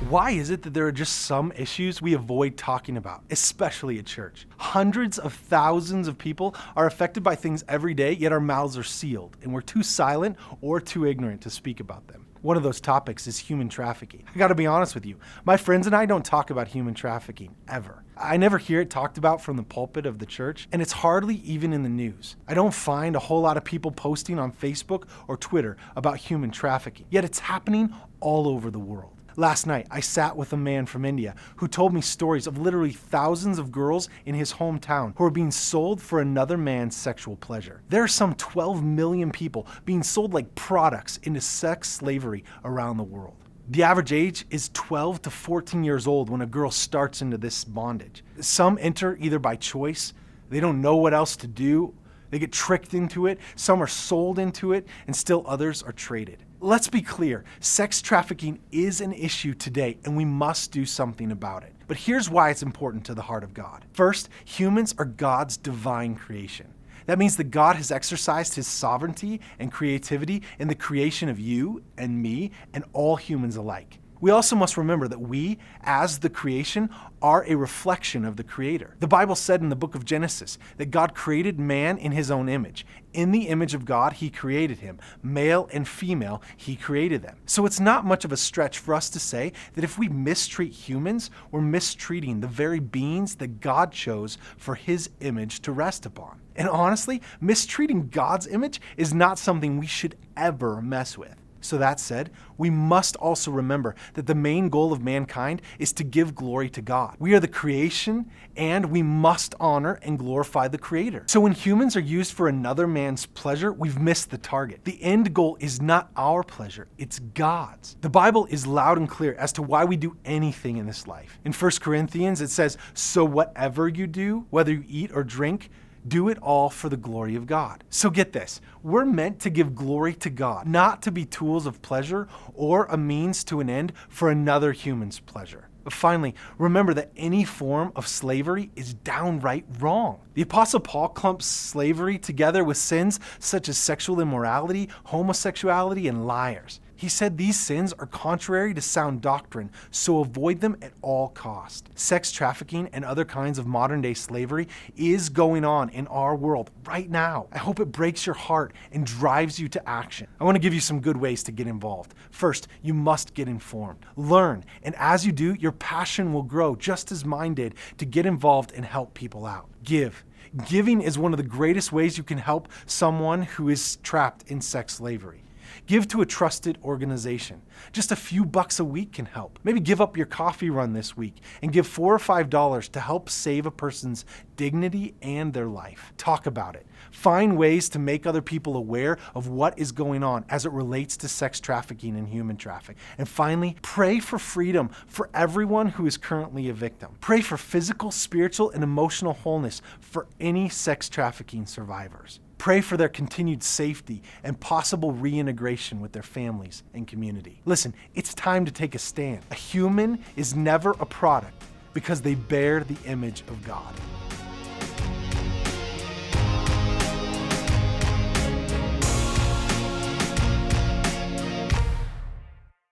Why is it that there are just some issues we avoid talking about, especially at church? Hundreds of thousands of people are affected by things every day, yet our mouths are sealed, and we're too silent or too ignorant to speak about them. One of those topics is human trafficking. I gotta be honest with you, my friends and I don't talk about human trafficking, ever. I never hear it talked about from the pulpit of the church, and it's hardly even in the news. I don't find a whole lot of people posting on Facebook or Twitter about human trafficking, yet it's happening all over the world. Last night, I sat with a man from India who told me stories of literally thousands of girls in his hometown who are being sold for another man's sexual pleasure. There are some 12 million people being sold like products into sex slavery around the world. The average age is 12 to 14 years old when a girl starts into this bondage. Some enter either by choice, they don't know what else to do, they get tricked into it, some are sold into it, and still others are traded. Let's be clear, sex trafficking is an issue today, and we must do something about it. But here's why it's important to the heart of God. First, humans are God's divine creation. That means that God has exercised his sovereignty and creativity in the creation of you and me and all humans alike. We also must remember that we, as the creation, are a reflection of the Creator. The Bible said in the book of Genesis that God created man in his own image. In the image of God, he created him. Male and female, he created them. So it's not much of a stretch for us to say that if we mistreat humans, we're mistreating the very beings that God chose for his image to rest upon. And honestly, mistreating God's image is not something we should ever mess with. So that said, we must also remember that the main goal of mankind is to give glory to God. We are the creation, and we must honor and glorify the Creator. So when humans are used for another man's pleasure, we've missed the target. The end goal is not our pleasure, it's God's. The Bible is loud and clear as to why we do anything in this life. In 1 Corinthians, it says, "So whatever you do, whether you eat or drink, do it all for the glory of God." So get this, we're meant to give glory to God, not to be tools of pleasure or a means to an end for another human's pleasure. But finally, remember that any form of slavery is downright wrong. The Apostle Paul clumps slavery together with sins such as sexual immorality, homosexuality, and liars. He said these sins are contrary to sound doctrine, so avoid them at all cost. Sex trafficking and other kinds of modern-day slavery is going on in our world right now. I hope it breaks your heart and drives you to action. I want to give you some good ways to get involved. First, you must get informed. Learn, and as you do, your passion will grow just as mine did to get involved and help people out. Give. Giving is one of the greatest ways you can help someone who is trapped in sex slavery. Give to a trusted organization. Just a few bucks a week can help. Maybe give up your coffee run this week and give $4 or $5 to help save a person's dignity and their life. Talk about it. Find ways to make other people aware of what is going on as it relates to sex trafficking and human trafficking. And finally, pray for freedom for everyone who is currently a victim. Pray for physical, spiritual, and emotional wholeness for any sex trafficking survivors. Pray for their continued safety and possible reintegration with their families and community. Listen, it's time to take a stand. A human is never a product because they bear the image of God.